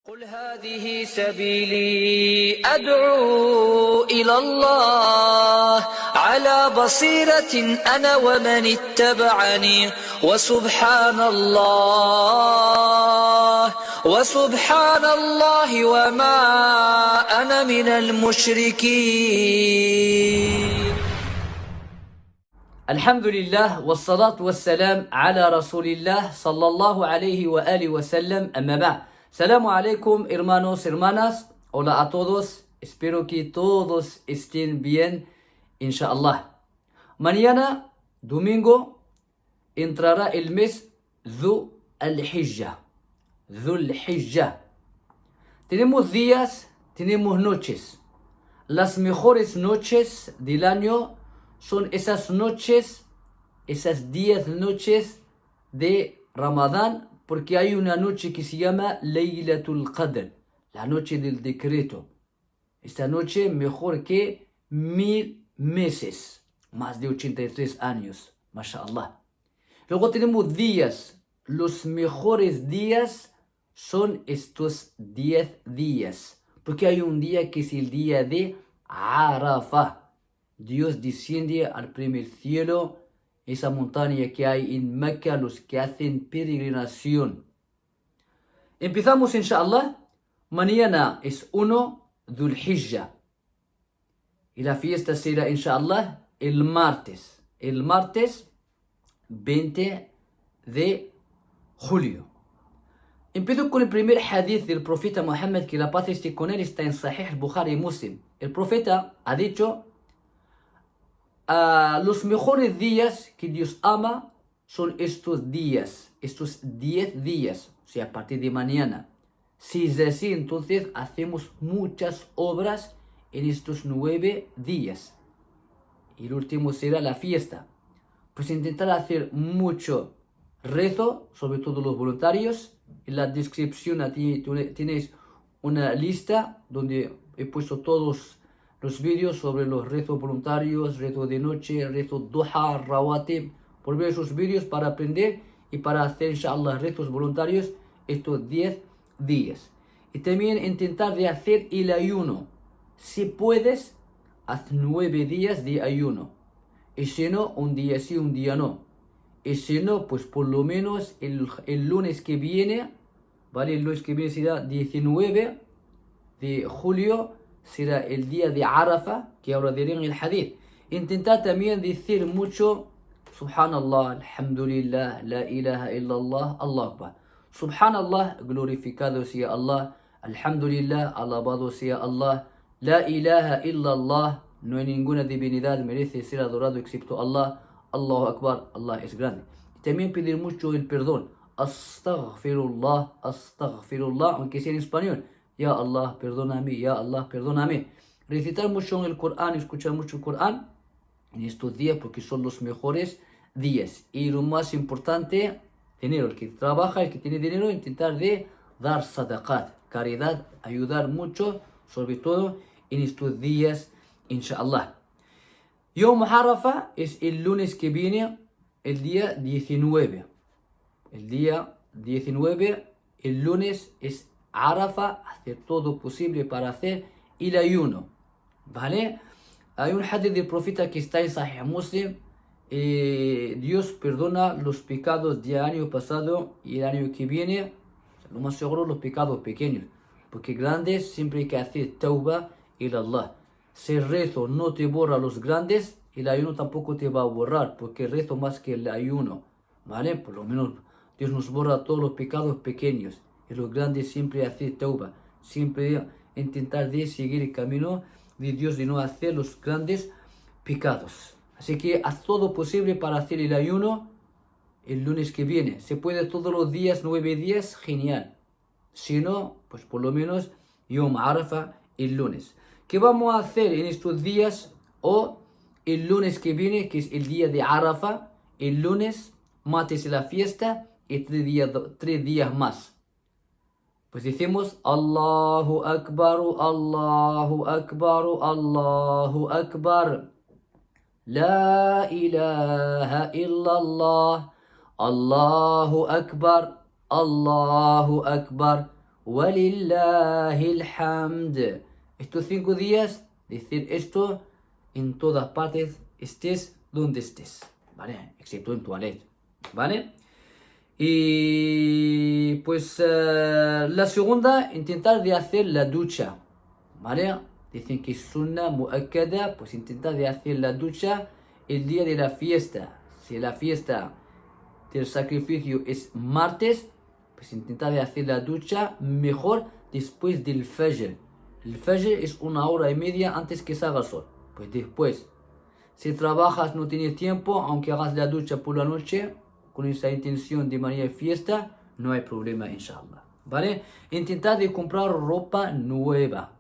قل هذه سبيلي أدعو إلى الله على بصيرة أنا ومن اتبعني وسبحان الله وما أنا من المشركين. الحمد لله والصلاة والسلام على رسول الله صلى الله عليه وآله وسلم. أما بعد, Salamu alaikum, hermanos, hermanas. Hola a todos. Espero que todos estén bien, inshallah. Mañana, domingo, entrará el mes Dhul Hijjah. Dhul Hijjah. Tenemos días, tenemos noches. Las mejores noches del año son esas noches, esas 10 noches de Ramadán, porque hay una noche que se llama Laylatul Qadr, la noche del decreto. Esta noche mejor que 1000 meses, más de 83 años, mashallah. Luego tenemos días, los mejores días son estos 10 días, porque hay un día que es el día de Arafah. Dios desciende al primer cielo, esa montaña que hay en Mecca, los que hacen peregrinación. Empezamos, inshallah. Mañana es 1 Dhul Hijjah. Y la fiesta será, inshallah, el martes. El martes 20 de julio. Empiezo con el primer hadith del profeta Muhammad, que la paz esté con él, está en Sahih Bukhari y Muslim. El profeta ha dicho: los mejores días que Dios ama son estos días, estos 10 días, o sea, a partir de mañana. Si es así, entonces hacemos muchas obras en estos 9 días. Y el último será la fiesta. Pues intentar hacer mucho rezo, sobre todo los voluntarios. En la descripción tenéis una lista donde he puesto todos los vídeos sobre los rezos voluntarios, rezo de noche, rezo duha, rawatib, por ver esos vídeos para aprender y para hacer, inshallah, rezos voluntarios estos 10 días. Y también intentar de hacer el ayuno. Si puedes, haz 9 días de ayuno. Y si no, un día sí, un día no. Y si no, pues por lo menos el lunes que viene, ¿vale? El lunes que viene será 19 de julio, será el día de Arafah, que ahora diré en el hadith. Intentad también decir mucho Subhanallah, Alhamdulillah, La ilaha illallah, Allah Akbar. Subhanallah, glorificado sea Allah. Alhamdulillah, alabado sea Allah. La ilaha illallah, no hay ninguna divinidad merece ser adorado excepto Allah. Allahu Akbar, Allah es grande. Y también pedir mucho el perdón. Astaghfirullah, astaghfirullah, aunque sea en español. Ya Allah, perdóname, Ya Allah, perdóname. Recitar mucho en el Corán, escuchar mucho el Corán en estos días, porque son los mejores días. Y lo más importante, dinero. El que trabaja, el que tiene dinero, intentar de dar sadaqat, caridad, ayudar mucho, sobre todo en estos días, inshallah. Yom Arafah es el lunes que viene, el día 19. El día 19, el lunes es Arafah, hacer todo posible para hacer el ayuno, ¿vale? Hay un hadith del profeta que está en Sahih Muslim. Dios perdona los pecados del año pasado y el año que viene, lo más seguro los pecados pequeños, porque grandes siempre hay que hacer tauba ila Allah. Si el rezo no te borra los grandes, el ayuno tampoco te va a borrar, porque el rezo más que el ayuno, ¿vale? Por lo menos Dios nos borra todos los pecados pequeños. Y los grandes siempre hacer tauba, siempre intentar de seguir el camino de Dios, de no hacer los grandes pecados. Así que haz todo posible para hacer el ayuno el lunes que viene. Se puede todos los días, 9 días, genial. Si no, pues por lo menos Yom Arafah el lunes. ¿Qué vamos a hacer en estos días o el lunes que viene, que es el día de Arafah? El lunes, martes la fiesta y 3 días más. Pues decimos Allahu Akbar, Allahu Akbar, Allahu Akbar. La ilaha illallah, Allahu Akbar, Allahu Akbar. walillahil hamd. Estos 5 días, decir esto en todas partes, estés donde estés, ¿vale? Excepto en toilette, ¿vale? Y pues la segunda, intentar de hacer la ducha, ¿vale? Dicen que es sunna muakkada, pues intentar de hacer la ducha el día de la fiesta. Si la fiesta del sacrificio es martes, pues intentar de hacer la ducha mejor después del Fajr. El Fajr es 1 hora y media antes que salga el sol, pues después. Si trabajas no tienes tiempo, aunque hagas la ducha por la noche, con esa intención de manera de fiesta, no hay problema, inshallah, ¿vale? Intentar de comprar ropa nueva.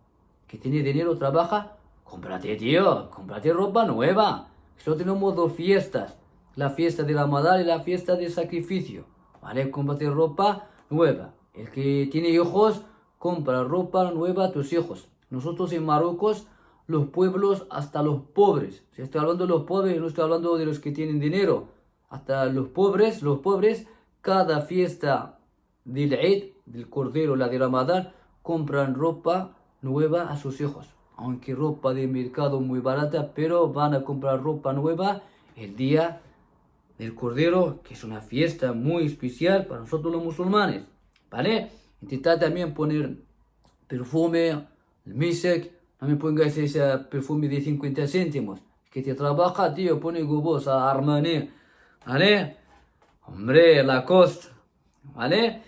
Que tiene dinero, trabaja, cómprate, tío, cómprate ropa nueva. Solo tenemos 2 fiestas, la fiesta de Ramadán y la fiesta del sacrificio, ¿vale? Cómprate ropa nueva. El que tiene hijos, compra ropa nueva a tus hijos. Nosotros en Marruecos, los pueblos, hasta los pobres, si estoy hablando de los pobres, no estoy hablando de los que tienen dinero, hasta los pobres, cada fiesta del Eid, del Cordero, la de Ramadán, compran ropa nueva a sus hijos. Aunque ropa de mercado muy barata, pero van a comprar ropa nueva el día del Cordero, que es una fiesta muy especial para nosotros los musulmanes, ¿vale? Intentar también poner perfume, el misek, no me pongas ese perfume de 50 céntimos, que te trabaja, tío, pone gobos a Armani, ¿vale? Hombre, Lacoste, ¿vale?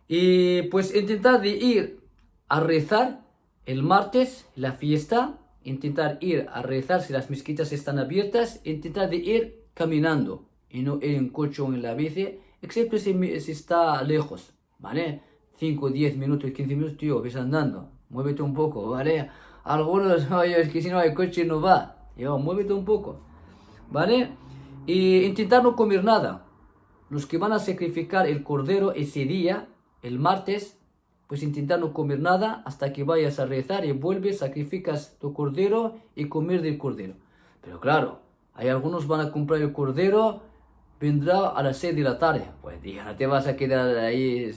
Y pues intentar de ir a rezar el martes, la fiesta, intentar ir a rezar si las mezquitas están abiertas, intentar de ir caminando y no ir en coche o en la bici, excepto si está lejos, ¿vale? 5, 10 minutos, 15 minutos, tío, ves andando, muévete un poco, ¿vale? Algunos, oye, es que si no hay coche no va, yo, muévete un poco, ¿vale? Y intentar no comer nada. Los que van a sacrificar el cordero ese día, el martes, pues intentar no comer nada hasta que vayas a rezar y vuelves, sacrificas tu cordero y comer del cordero. Pero claro, hay algunos van a comprar el cordero, vendrá a las 6 de la tarde. Pues ya no te vas a quedar ahí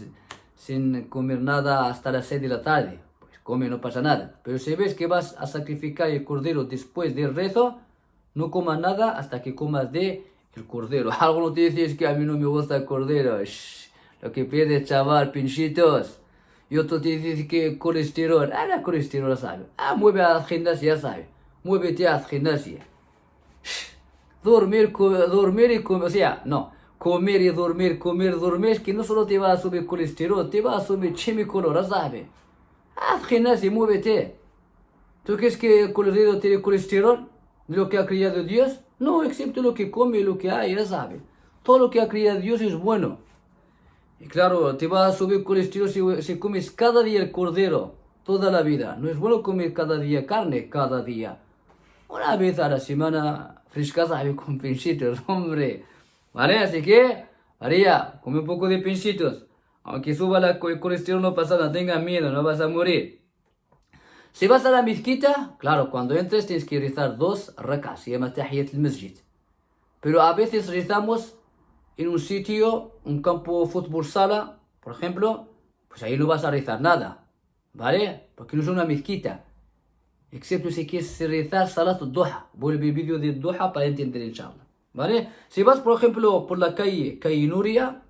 sin comer nada hasta las 6 de la tarde. Pues come, no pasa nada. Pero si ves que vas a sacrificar el cordero después del rezo, no comas nada hasta que comas de el cordero. Algunos te dicen que a mí no me gusta el cordero. Shh, lo que pierdes, chaval, pinchitos. Y otro te dice que colesterol. Ah, la colesterol sabe. Ah, mueve a la gimnasia, ya sabe. Muévete a la gimnasia. Dormir y comer, o sea, no. Comer y dormir, dormir, es que no solo te va a subir colesterol, te va a subir chimicolor, ya sabe. Haz gimnasia, muévete. ¿Tú crees que el cordero tiene colesterol? ¿De lo que ha creado Dios? No, excepto lo que come y lo que hay, ya sabe. Todo lo que ha creado Dios es bueno. Y claro, te va a subir colesterol si comes cada día el cordero, toda la vida. No es bueno comer cada día carne, cada día. Una vez a la semana, fresca, sabe, con pinchitos, hombre. ¿Vale? Así que, María, come un poco de pinchitos. Aunque suba el colesterol no pasa nada, tenga miedo, no vas a morir. Si vas a la mezquita, claro, cuando entres tienes que rezar 2 rakas, se llama Tahiyat al-Masjid. Pero a veces rezamos en un sitio, un campo de fútbol sala, por ejemplo, pues ahí no vas a rezar nada, ¿vale? Porque no es una mezquita. Excepto si quieres rezar Salat al-Duha. Vuelve el vídeo del Duha para entender, inshallah, ¿vale? Si vas, por ejemplo, por la calle Nuria,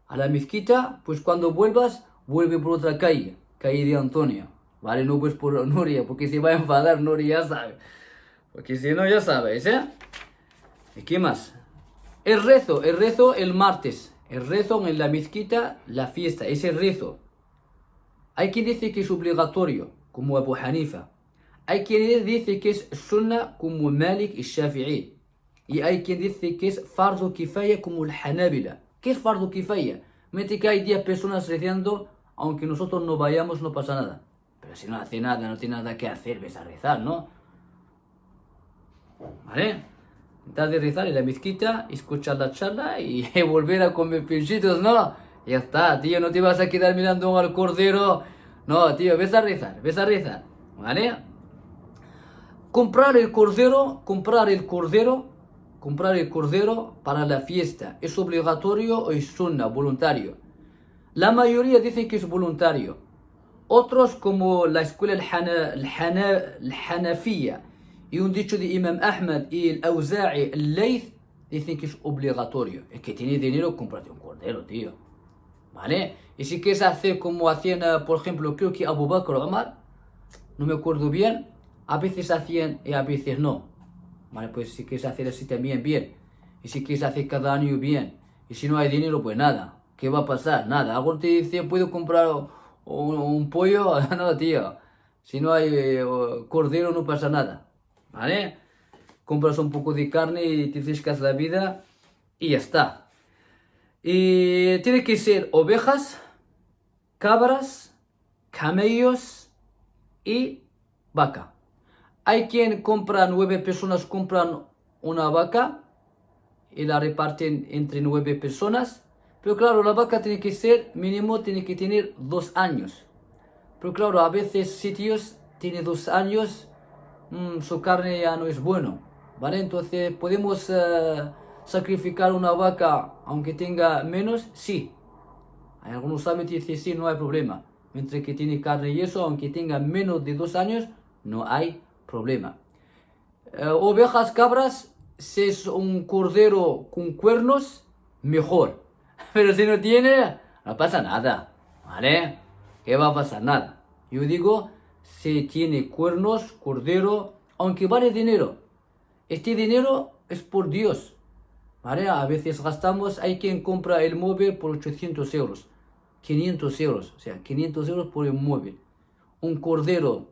a la mezquita, pues cuando vuelvas, vuelve por otra calle de Antonio, ¿vale? No pues por Nuria, porque se va a enfadar Nuria, ya sabe. Porque si no, ya sabes, ¿eh? ¿Y qué más? El rezo el martes. El rezo en la mezquita, la fiesta, ese rezo. Hay quien dice que es obligatorio, como Abu Hanifa. Hay quien dice que es sunna, como Malik y Shafi'i. Y hay quien dice que es fardo kifaya, como el Hanabila. ¿Qué es fardo kifaya? Mete que hay 10 personas rezando, aunque nosotros no vayamos, no pasa nada. Pero si no hace nada, no tiene nada que hacer, ves a rezar, ¿no? ¿Vale? Intentar de rezar en la mezquita, escuchar la charla y volver a comer pinchitos, ¿no? Ya está, tío, no te vas a quedar mirando al cordero. No, tío, ves a rezar, ¿vale? Comprar el cordero para la fiesta, ¿es obligatorio o es sunna, voluntario? La mayoría dice que es voluntario. Otros como la escuela el Hanafiya y un dicho de Imam Ahmad y el Auza'i, el Layth, dicen que es obligatorio. El que tiene dinero, cómprate un cordero, tío. ¿Vale? Y si quieres hacer como hacían, por ejemplo, creo que Abu Bakr o Omar, no me acuerdo bien, a veces hacían y a veces no. ¿Vale? Pues si quieres hacer así también, bien. Y si quieres hacer cada año, bien. Y si no hay dinero, pues nada. ¿Qué va a pasar? Nada. Algo te dice, ¿puedo comprar un pollo? No, tío. Si no hay cordero, no pasa nada. ¿Vale? Compras un poco de carne y te frescas la vida y ya está. Y tiene que ser ovejas, cabras, camellos y vaca. Hay quien compra, 9 personas compran una vaca y la reparten entre 9 personas. Pero claro, la vaca tiene que ser, mínimo tiene que tener 2 años. Pero claro, a veces sitios tiene 2 años, su carne ya no es bueno. ¿Vale? Entonces, ¿podemos sacrificar una vaca aunque tenga menos? Sí. Hay algunos sabios que dicen sí, no hay problema. Mientras que tiene carne y eso, aunque tenga menos de 2 años, no hay problema. Ovejas, cabras, si es un cordero con cuernos, mejor. Pero si no tiene, no pasa nada. ¿Vale? ¿Qué va a pasar? Nada. Yo digo, si tiene cuernos, cordero, aunque vale dinero. Este dinero es por Dios. ¿Vale? A veces gastamos, hay quien compra el móvil por 800 euros. 500 euros, o sea, 500 euros por el móvil. Un cordero,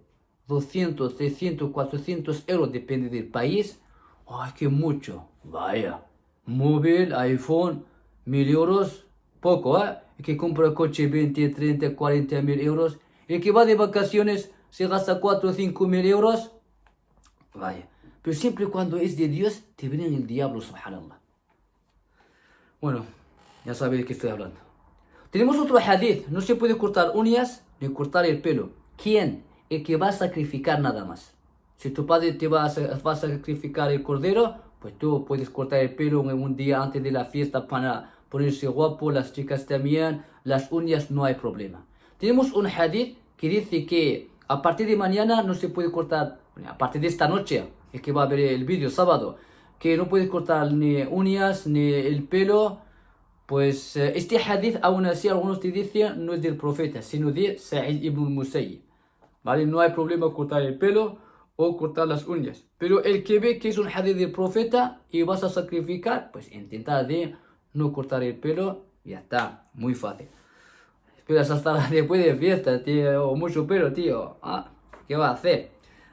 200, 300, 400 euros, depende del país. ¡Ay, qué mucho! Vaya, móvil, iPhone, 1000 euros, poco, ¿eh? El que compra coche 20, 30, 40 mil euros. El que va de vacaciones se gasta 4 o 5 mil euros. Vaya, pero siempre cuando es de Dios, te viene el diablo, subhanallah. Bueno, ya sabéis de qué estoy hablando. Tenemos otro hadith, no se puede cortar uñas ni cortar el pelo. ¿Quién? El que va a sacrificar nada más. Si tu padre te va a sacrificar el cordero, pues tú puedes cortar el pelo un día antes de la fiesta para ponerse guapo, las chicas también, las uñas no hay problema. Tenemos un hadith que dice que a partir de mañana no se puede cortar, a partir de esta noche, el que va a ver el vídeo sábado, que no puedes cortar ni uñas ni el pelo. Pues este hadith, aún así, algunos te dicen, no es del profeta, sino de Sa'id ibn al-Musayyib. ¿Vale? No hay problema cortar el pelo o cortar las uñas. Pero el que ve que es un hadith del profeta y vas a sacrificar, pues intenta de no cortar el pelo y ya está. Muy fácil. Esperas hasta después de fiesta, tío, o mucho pelo, tío. ¿Qué va a hacer?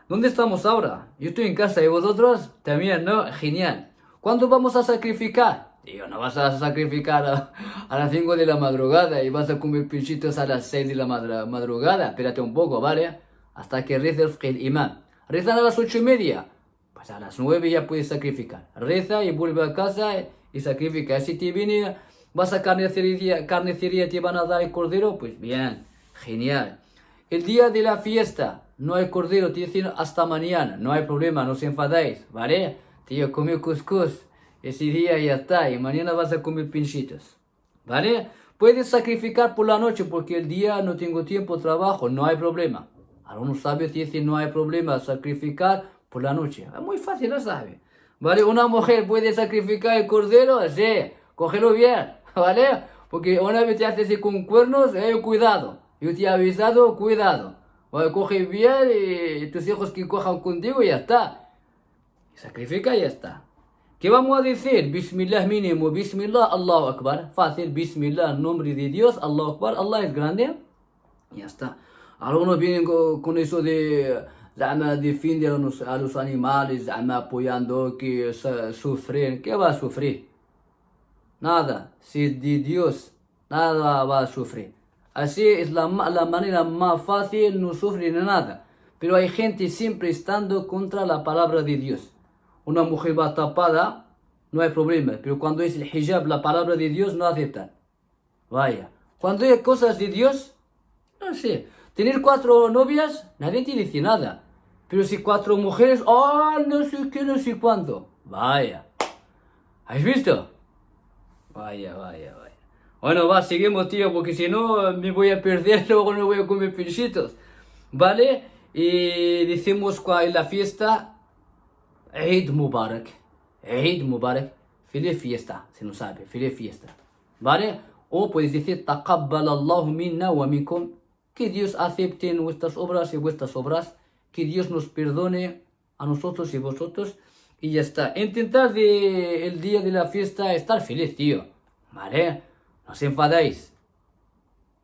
¿Dónde estamos ahora? Yo estoy en casa y vosotros también, ¿no? Genial. ¿Cuándo vamos a sacrificar? Tío, no vas a sacrificar a las 5 de la madrugada y vas a comer pinchitos a las 6 de la madrugada. Espérate un poco, ¿vale? Hasta que reza el imán. ¿Rezan a las 8:30? Pues a las 9 ya puedes sacrificar. Reza y vuelve a casa y sacrifica. Si te viene, vas a carnicería, te van a dar el cordero, pues bien, genial. El día de la fiesta, no hay cordero, te dicen hasta mañana. No hay problema, no os enfadáis, ¿vale? Tío, come cuscús. Ese día ya está, y mañana vas a comer pinchitos, ¿vale? Puedes sacrificar por la noche porque el día no tengo tiempo, trabajo, no hay problema. Algunos sabios dicen no hay problema sacrificar por la noche. Es muy fácil, lo sabe. ¿Vale? Una mujer puede sacrificar el cordero, sí, cógelo bien, ¿vale? Porque una vez te haces con cuernos, cuidado. Yo te he avisado, cuidado. ¿Vale? Coge bien y tus hijos que cojan contigo y ya está. Sacrifica y ya está. ¿Qué vamos a decir? Bismillah mínimo, Bismillah, Allahu Akbar. Fácil, Bismillah, nombre de Dios, Allahu Akbar, Allah es grande. Y ya está. Algunos vienen con eso de defender a los animales, apoyando que sufren. ¿Qué va a sufrir? Nada. Si es de Dios, nada va a sufrir. Así es la manera más fácil, no sufre nada. Pero hay gente siempre estando contra la palabra de Dios. Una mujer va tapada, no hay problema. Pero cuando es el hijab, la palabra de Dios, no aceptan. Vaya. Cuando hay cosas de Dios, no sé. Tener 4 novias, nadie te dice nada. Pero si 4 mujeres, no sé qué, no sé cuánto. Vaya. ¿Has visto? Vaya. Bueno, va, seguimos, tío, porque si no me voy a perder, luego no voy a comer pinchitos. ¿Vale? Y decimos en la fiesta, Eid Mubarak. Eid Mubarak. Feliz fiesta, se no sabe, feliz fiesta. ¿Vale? O puedes decir, Taqabbal Allahu minna wa minkum. Que Dios acepte nuestras obras y vuestras obras. Que Dios nos perdone a nosotros y vosotros. Y ya está. Intentar el día de la fiesta estar feliz, tío. ¿Vale? No os enfadáis.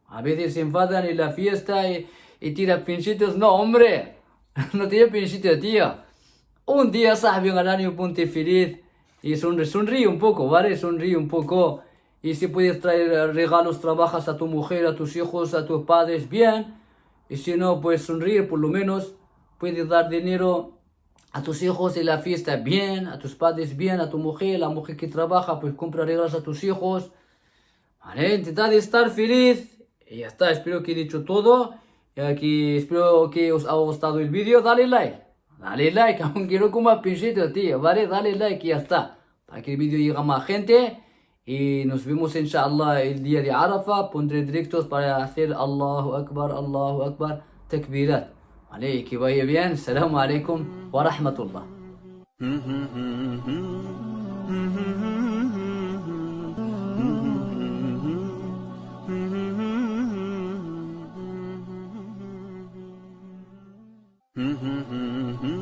A veces se enfadan en la fiesta y tiran pinchitos. No, hombre. No tiene pinchitos, tío. Un día, sabe, un año, ponte feliz. Y sonríe un poco, ¿vale? Sonríe un poco. Y si puedes traer regalos, trabajas a tu mujer, a tus hijos, a tus padres, bien. Y si no, pues sonríe por lo menos. Puedes dar dinero a tus hijos en la fiesta, bien. A tus padres, bien. A tu mujer, la mujer que trabaja, pues compra regalos a tus hijos. Vale, intentad estar feliz. Y ya está, espero que he dicho todo. Y aquí espero que os haya gustado el vídeo. Dale like. Dale like, aunque no coma pinchito, tío. Vale, dale like y ya está. Para que el vídeo llegue a más gente. Y nos vemos inshallah el día de Arafah. Pondré directos para hacer Allahu Akbar, takbirat. Vale, y que vaya bien. Assalamu alaikum wa rahmatullah. Mm-hmm.